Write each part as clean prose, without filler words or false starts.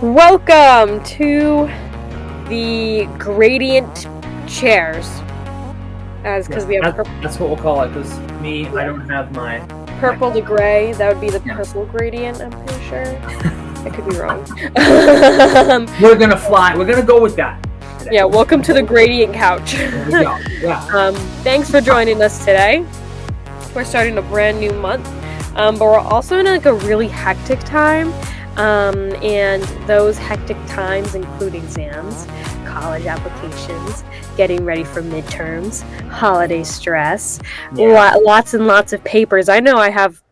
Welcome to the gradient chairs. Because we have that's what we'll call it. Because I don't have my purple to gray. That would be the purple gradient. I'm pretty sure. I could be wrong. We're gonna fly. We're gonna go with that today. Yeah. Welcome to the gradient couch. There we go. Yeah. Thanks for joining us today. We're starting a brand new month, but we're also in a really hectic time. And those hectic times include exams, college applications, getting ready for midterms, holiday stress, lots and lots of papers. I know I have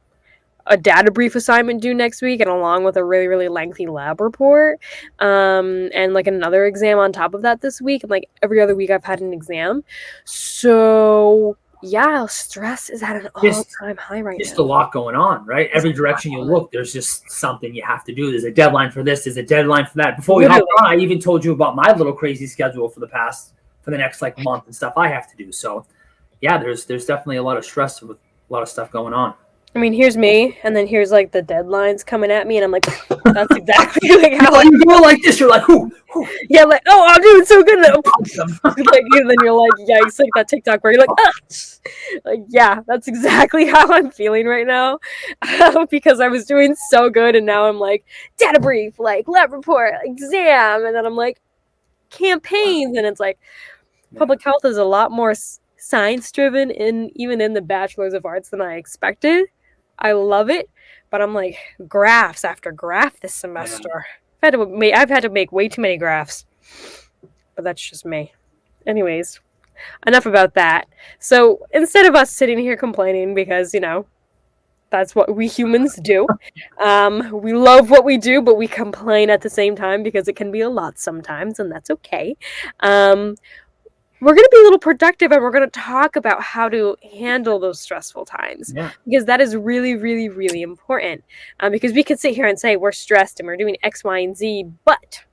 a data brief assignment due next week, and along with a really, really lengthy lab report, and like another exam on top of that this week, and like every other week I've had an exam. So yeah, stress is at an all-time high right now. Just a lot going on, right? Every direction you look, there's just something you have to do. There's a deadline for this. There's a deadline for that. Before we hop on, I even told you about my little crazy schedule for the next like month and stuff I have to do. So yeah, there's definitely a lot of stress with a lot of stuff going on. I mean, here's me, and then here's like the deadlines coming at me, and I'm like, that's exactly like how you go like this. You're like, whoo. Yeah, like, oh, I'm doing so good. Like, and then you're like, yikes, like that TikTok where you're like, ah! Like, yeah, that's exactly how I'm feeling right now, because I was doing so good, and now I'm like, data brief, like lab report, exam, and then I'm like, campaigns, and it's like, public health is a lot more science driven, even in the bachelor's of arts than I expected. I love it, but I'm like graphs after graph this semester. I've had to make way too many graphs, but that's just me. Anyways, enough about that. So instead of us sitting here complaining, because that's what we humans do. We love what we do, but we complain at the same time because it can be a lot sometimes, and that's okay. We're going to be a little productive, and we're going to talk about how to handle those stressful times, because that is really, really, really important. Because we could sit here and say we're stressed and we're doing X, Y, and Z, but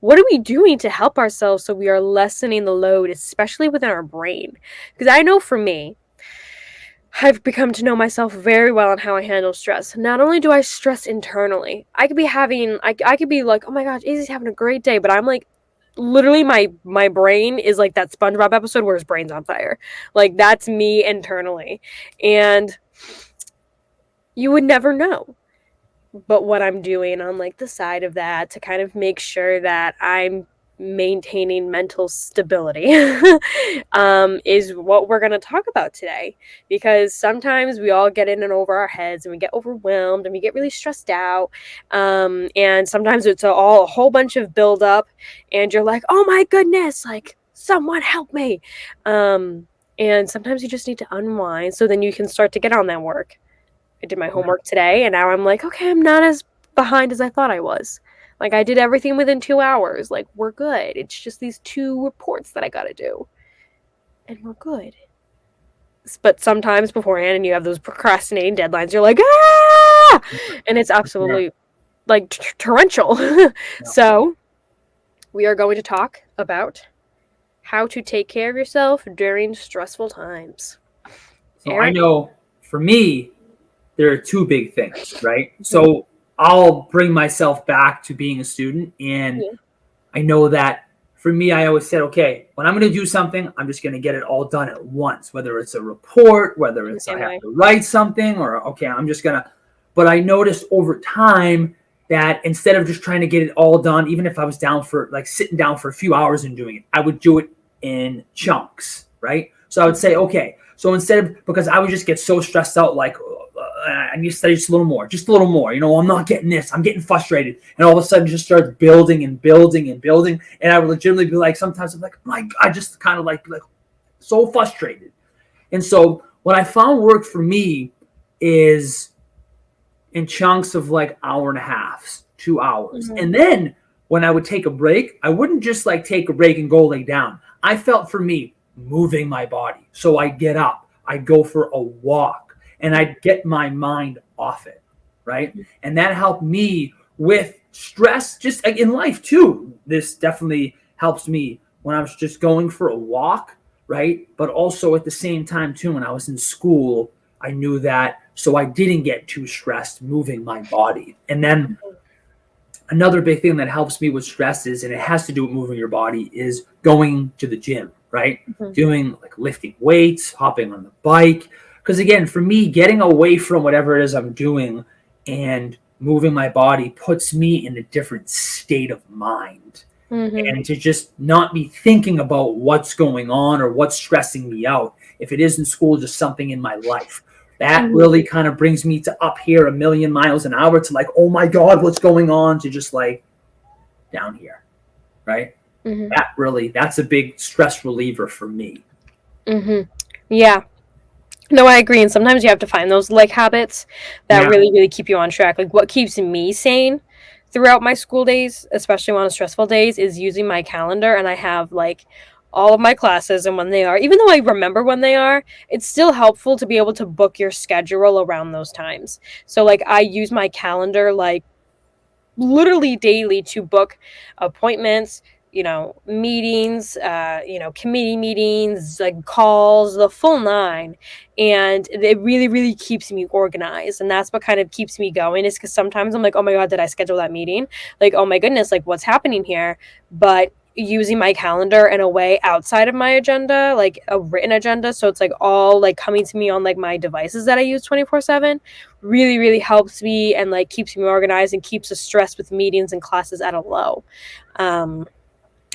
what are we doing to help ourselves so we are lessening the load, especially within our brain? Because I know for me, I've become to know myself very well on how I handle stress. Not only do I stress internally, I could be like, oh my gosh, Izzy's having a great day, but I'm like, literally my brain is like that SpongeBob episode where his brain's on fire. Like, that's me internally. And you would never know. But what I'm doing on like the side of that to kind of make sure that I'm maintaining mental stability is what we're going to talk about today. Because sometimes we all get in and over our heads, and we get overwhelmed, and we get really stressed out, and sometimes it's a whole bunch of buildup, and you're like, oh my goodness, like, someone help me, and sometimes you just need to unwind so then you can start to get on that work. I did my homework today, and now I'm like, okay, I'm not as behind as I thought I was. Like, I did everything within 2 hours. Like, we're good. It's just these 2 reports that I gotta do. And we're good. But sometimes beforehand, and you have those procrastinating deadlines, you're like, ah! And it's absolutely, like, torrential. So, we are going to talk about how to take care of yourself during stressful times. So Aaron? I know, for me, there are 2 big things, right? So I'll bring myself back to being a student, and I know that for me, I always said, okay, when I'm going to do something, I'm just going to get it all done at once, whether it's a report, whether it's I have to write something, or okay, I'm just going to. But I noticed over time that instead of just trying to get it all done, even if I was sitting down for a few hours and doing it, I would do it in chunks, right? So I would say, okay, so because I would just get so stressed out, like, I need to study just a little more. I'm not getting this. I'm getting frustrated. And all of a sudden, it just starts building and building and building. And I would legitimately be like, sometimes I'm like, I just kind of like so frustrated. And so what I found worked for me is in chunks of like hour and a half, 2 hours. Mm-hmm. And then when I would take a break, I wouldn't just like take a break and go lay down. I felt for me moving my body. So I'd get up, I'd go for a walk, and I'd get my mind off it, right? And that helped me with stress, just in life too. This definitely helps me when I was just going for a walk, right? But also at the same time too, when I was in school, I knew that, so I didn't get too stressed moving my body. And then another big thing that helps me with stress is, and it has to do with moving your body, is going to the gym, right? Doing like lifting weights, hopping on the bike. Because again, for me, getting away from whatever it is I'm doing and moving my body puts me in a different state of mind. And to just not be thinking about what's going on or what's stressing me out. If it isn't school, just something in my life. That really kind of brings me to up here a million miles an hour to like, oh my God, what's going on? To just like down here, right? That's a big stress reliever for me. Yeah. No, I agree. And sometimes you have to find those like habits that really, really keep you on track. Like what keeps me sane throughout my school days, especially on stressful days, is using my calendar. And I have like all of my classes and when they are, even though I remember when they are, it's still helpful to be able to book your schedule around those times. So like I use my calendar like literally daily to book appointments, meetings, committee meetings, like calls, the full nine. And it really, really keeps me organized. And that's what kind of keeps me going, is because sometimes I'm like, oh my God, did I schedule that meeting? Like, oh my goodness, like what's happening here? But using my calendar in a way outside of my agenda, like a written agenda, so it's like all like coming to me on like my devices that I use 24/7, really, really helps me and like keeps me organized and keeps the stress with meetings and classes at a low.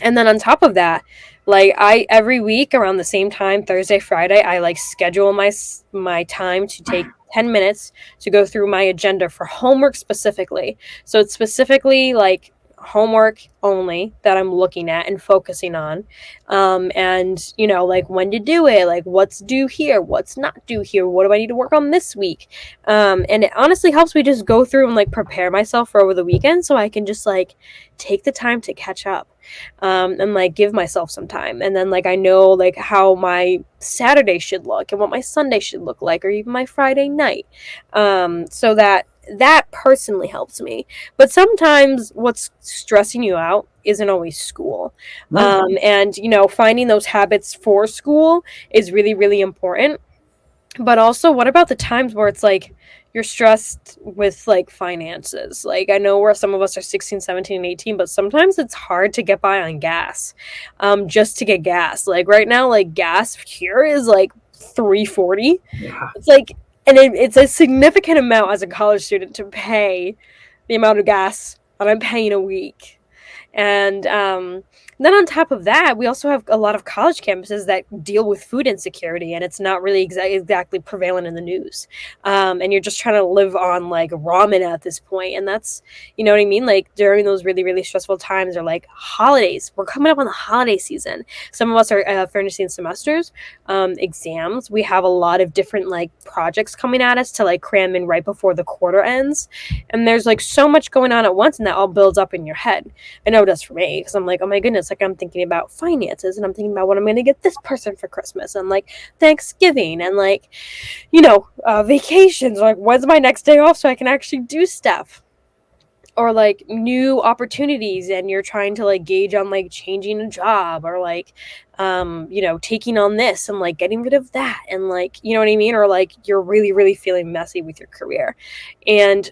And then on top of that, like I every week around the same time, Thursday, Friday, I like schedule my time to take 10 minutes to go through my agenda for homework specifically. So it's specifically like homework only that I'm looking at and focusing on. And like when to do it, like what's due here, what's not due here, what do I need to work on this week? And it honestly helps me just go through and like prepare myself for over the weekend so I can just like take the time to catch up. And like give myself some time, and then like I know like how my Saturday should look and what my Sunday should look like, or even my Friday night, so that personally helps me. But sometimes what's stressing you out isn't always school. And finding those habits for school is really, really important. But also, what about the times where it's like you're stressed with like finances? Like I know where some of us are 16, 17, and 18, but sometimes it's hard to get by on gas. Just to get gas. Like right now, like gas here is like $3.40. Yeah. It's like, and it's a significant amount as a college student to pay the amount of gas that I'm paying a week. And then on top of that, we also have a lot of college campuses that deal with food insecurity, and it's not really exactly prevalent in the news. And you're just trying to live on like ramen at this point, and that's, you know what I mean? Like during those really, really stressful times, or like holidays. We're coming up on the holiday season. Some of us are finishing semesters, exams. We have a lot of different like projects coming at us to like cram in right before the quarter ends, and there's like so much going on at once, and that all builds up in your head. I know it does for me, because I'm like, oh my goodness, like I'm thinking about finances, and I'm thinking about what I'm going to get this person for Christmas, and like Thanksgiving, and like, vacations, like when's my next day off so I can actually do stuff, or like new opportunities, and you're trying to like gauge on like changing a job, or like taking on this and like getting rid of that, and like, you know what I mean, or like you're really, really feeling messy with your career. And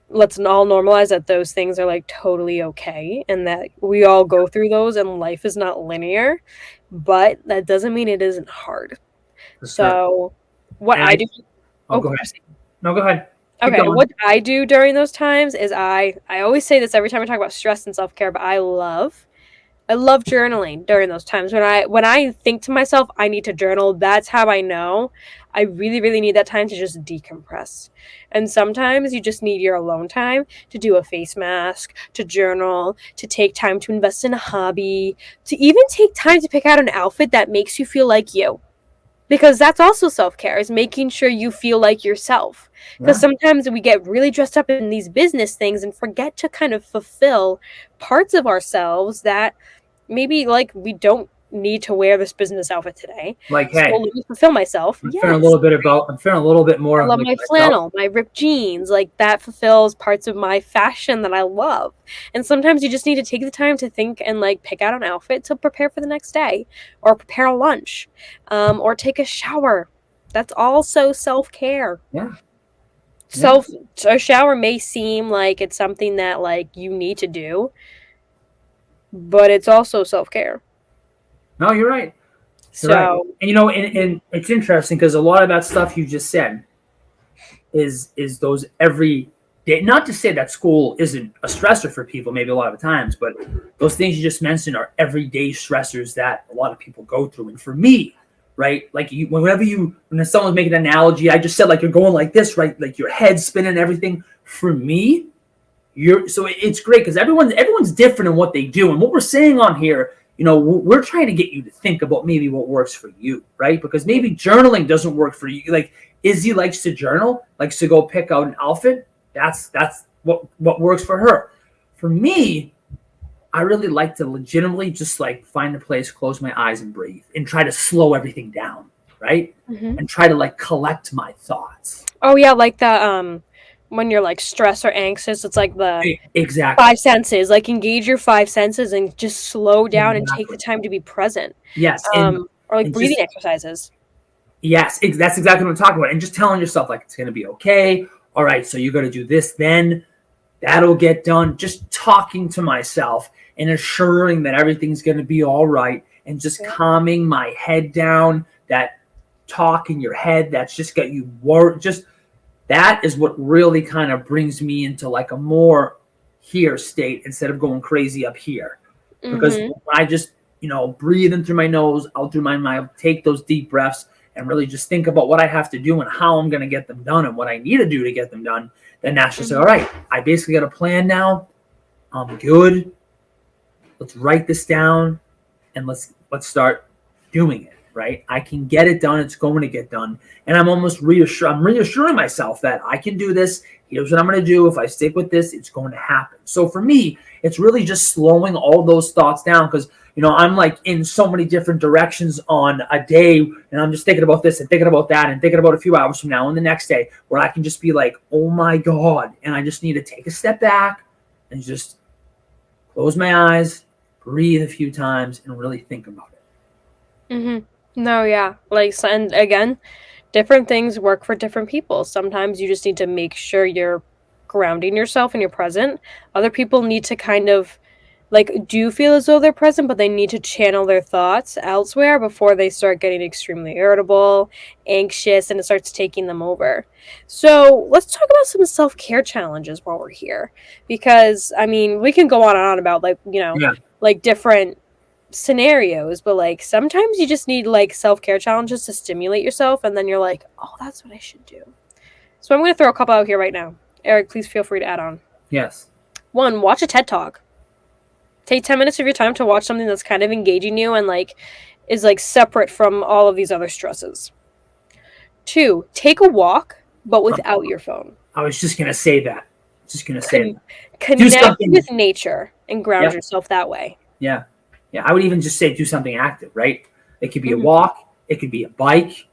let's all normalize that those things are like totally okay, and that we all go through those, and life is not linear, but that doesn't mean it isn't hard. So what I do, go ahead. No, go ahead. Okay, what I do during those times is I always say this every time I talk about stress and self-care, but I love journaling during those times. When I think to myself, I need to journal, that's how I know I really, really need that time to just decompress. And sometimes you just need your alone time to do a face mask, to journal, to take time to invest in a hobby, to even take time to pick out an outfit that makes you feel like you. Because that's also self-care, is making sure you feel like yourself. Because sometimes we get really dressed up in these business things and forget to kind of fulfill parts of ourselves that maybe like we don't need to wear this business outfit today. Like, hey, so let me fulfill myself. I'm feeling a little bit more. I love my flannel, my ripped jeans. Like that fulfills parts of my fashion that I love. And sometimes you just need to take the time to think and like pick out an outfit to prepare for the next day, or prepare a lunch, or take a shower. That's also self-care. Yeah. A shower may seem like it's something that like you need to do, but it's also self-care. No, you're right. You're right. So, And and it's interesting because a lot of that stuff you just said is those every day. Not to say that school isn't a stressor for people, maybe a lot of times, but those things you just mentioned are everyday stressors that a lot of people go through. And for me, right, like when someone's making an analogy, I just said like you're going like this, right, like your head spinning and everything. For me, it's great because everyone's different in what they do, and what we're saying on here, we're trying to get you to think about maybe what works for you, right? Because maybe journaling doesn't work for you. Like Izzy likes to journal, likes to go pick out an outfit. That's what works for her. For me, I really like to legitimately just like find a place, close my eyes, and breathe, and try to slow everything down, right? And try to like collect my thoughts. oh yeah, like the when you're like stressed or anxious, it's like the Exactly. five senses. Like engage your five senses and just slow down and take the time to be present. Yes, or like and breathing just exercises. yes, that's exactly what I'm talking about. And just telling yourself like it's gonna be okay. All right, so you're gonna do this, then that'll get done. Just talking to myself and assuring that everything's gonna be all right, and just calming my head down. That talk in your head that's just got you worried. Just that is what really kind of brings me into like a more here state instead of going crazy up here. Because when I just breathe in through my nose, out through my mouth, take those deep breaths, and really just think about what I have to do and how I'm going to get them done and what I need to do to get them done, then that's just all right. I basically got a plan now. I'm good. Let's write this down and let's start doing it. Right? I can get it done. It's going to get done. And I'm almost reassuring myself that I can do this. Here's what I'm going to do. If I stick with this, it's going to happen. So for me, it's really just slowing all those thoughts down because, I'm like in so many different directions on a day and I'm just thinking about this and thinking about that and thinking about a few hours from now and the next day where I can just be like, oh my God. And I just need to take a step back and just close my eyes, breathe a few times and really think about it. No, yeah. Like, and again, different things work for different people. Sometimes you just need to make sure you're grounding yourself and you're present. Other people need to kind of like do feel as though they're present, but they need to channel their thoughts elsewhere before they start getting extremely irritable, anxious, and it starts taking them over. So let's talk about some self-care challenges while we're here. Because I mean, we can go on and on about like, like different scenarios, but like sometimes you just need like self-care challenges to stimulate yourself and then you're like, oh, that's what I should do. So I'm going to throw a couple out here right now. Eric, please feel free to add on. Yes. 1, watch a TED Talk. Take 10 minutes of your time to watch something that's kind of engaging you and like is like separate from all of these other stresses. 2, take a walk but without your phone. I was just going to say that. Connect with nature and ground yourself that way. Yeah. I would even just say do something active, right? It could be a walk. It could be a bike.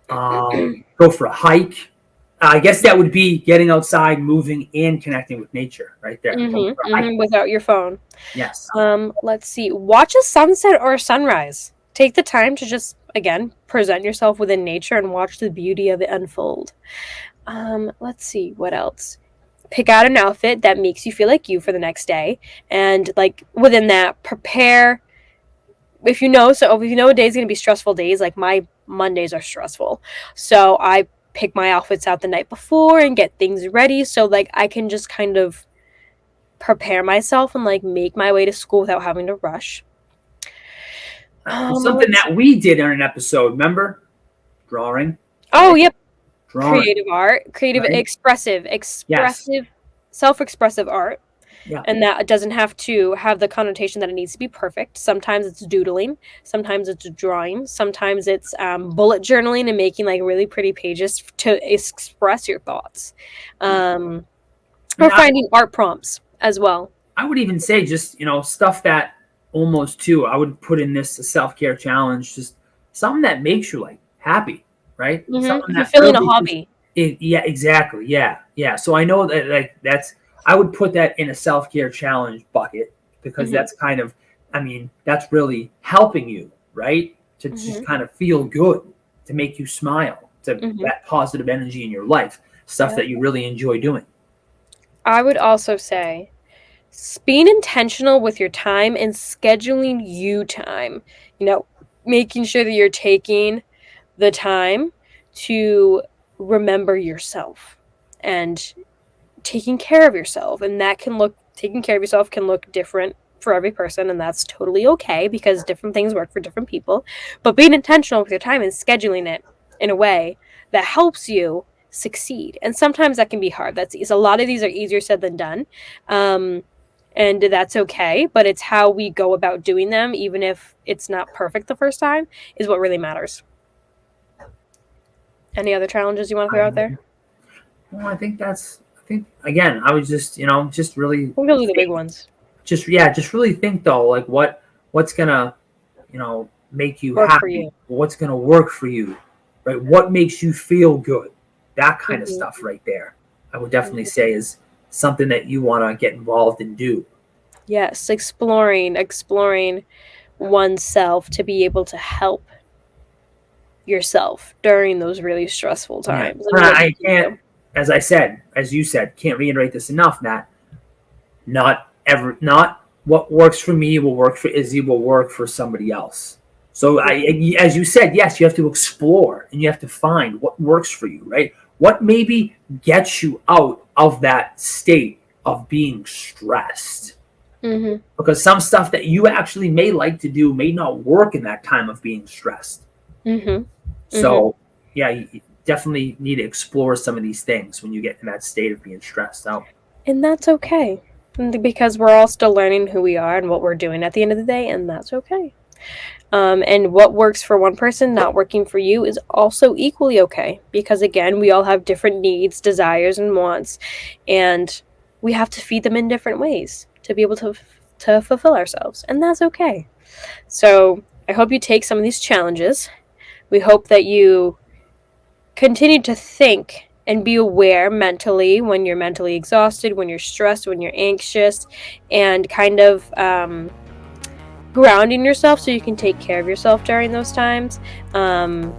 Go for a hike. I guess that would be getting outside, moving, and connecting with nature right there. Without your phone. Yes. Let's see. Watch a sunset or a sunrise. Take the time to just, again, present yourself within nature and watch the beauty of it unfold. Let's see. What else? Pick out an outfit that makes you feel like you for the next day. And, like, within that, prepare. If you know a day's going to be stressful days, like my Mondays are stressful. So I pick my outfits out the night before and get things ready so like I can just kind of prepare myself and like make my way to school without having to rush. Something that we did on an episode, remember? Drawing. Oh, yep. Drawing. Creative art, expressive, self-expressive art. Yeah. And that doesn't have to have the connotation that it needs to be perfect. Sometimes it's doodling. Sometimes it's drawing. Sometimes it's bullet journaling and making like really pretty pages to express your thoughts. Or finding art prompts as well. I would even say just, stuff that almost too, I would put in this a self-care challenge, just something that makes you like happy, right? Something that you're feeling a hobby. Yeah, exactly. Yeah. So I know that like I would put that in a self-care challenge bucket because that's kind of, that's really helping you, right? To just kind of feel good, to make you smile, that positive energy in your life, stuff that you really enjoy doing. I would also say being intentional with your time and scheduling you time. Making sure that you're taking the time to remember yourself and taking care of yourself. And taking care of yourself can look different for every person, and that's totally okay because different things work for different people. But being intentional with your time and scheduling it in a way that helps you succeed. And sometimes that can be hard. A lot of these are easier said than done. And that's okay, but it's how we go about doing them, even if it's not perfect the first time, is what really matters. Any other challenges you want to throw out there? Well, I think again, I was just really Those are the big ones. Just really think though, like what's gonna make you work happy, for you. What's gonna work for you, right? What makes you feel good? That kind of stuff right there, I would definitely say is something that you want to get involved and do. Yes, exploring oneself to be able to help yourself during those really stressful times. Yeah. I can't, as you said, can't reiterate this enough, Matt. Not what works for me will work for Izzy, will work for somebody else. So as you said, yes, you have to explore and you have to find what works for you, right? What maybe gets you out of that state of being stressed. Because some stuff that you actually may like to do may not work in that time of being stressed. So, yeah, you definitely need to explore some of these things when you get in that state of being stressed out. And that's okay. Because we're all still learning who we are and what we're doing at the end of the day, and that's okay. And what works for one person not working for you is also equally okay. Because, again, we all have different needs, desires, and wants, and we have to feed them in different ways to be able to fulfill ourselves, and that's okay. So I hope you take some of these challenges. We hope that you continue to think and be aware mentally when you're mentally exhausted, when you're stressed, when you're anxious, and kind of grounding yourself so you can take care of yourself during those times. One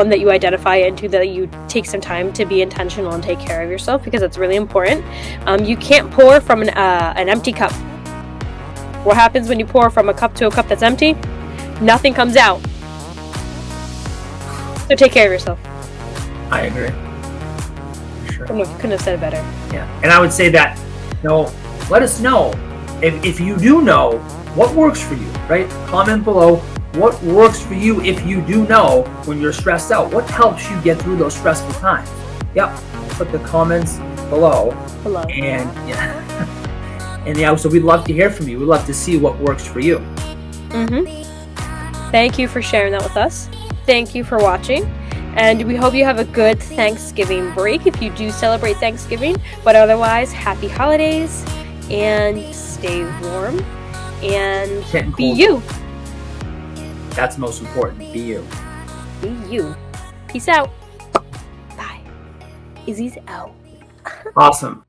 that you identify into, that you take some time to be intentional and take care of yourself, because it's really important. You can't pour from an empty cup. What happens when you pour from a cup to a cup that's empty? Nothing comes out. So take care of yourself. I agree. Sure. Couldn't have said it better. Yeah, and I would say that, let us know if you do know what works for you, right? Comment below what works for you if you do know when you're stressed out. What helps you get through those stressful times? Yep, put the comments below. And so we'd love to hear from you. We'd love to see what works for you. Thank you for sharing that with us. Thank you for watching. And we hope you have a good Thanksgiving break if you do celebrate Thanksgiving. But otherwise, happy holidays and stay warm and be you. That's most important. Be you. Be you. Peace out. Bye. Izzy's out. Awesome.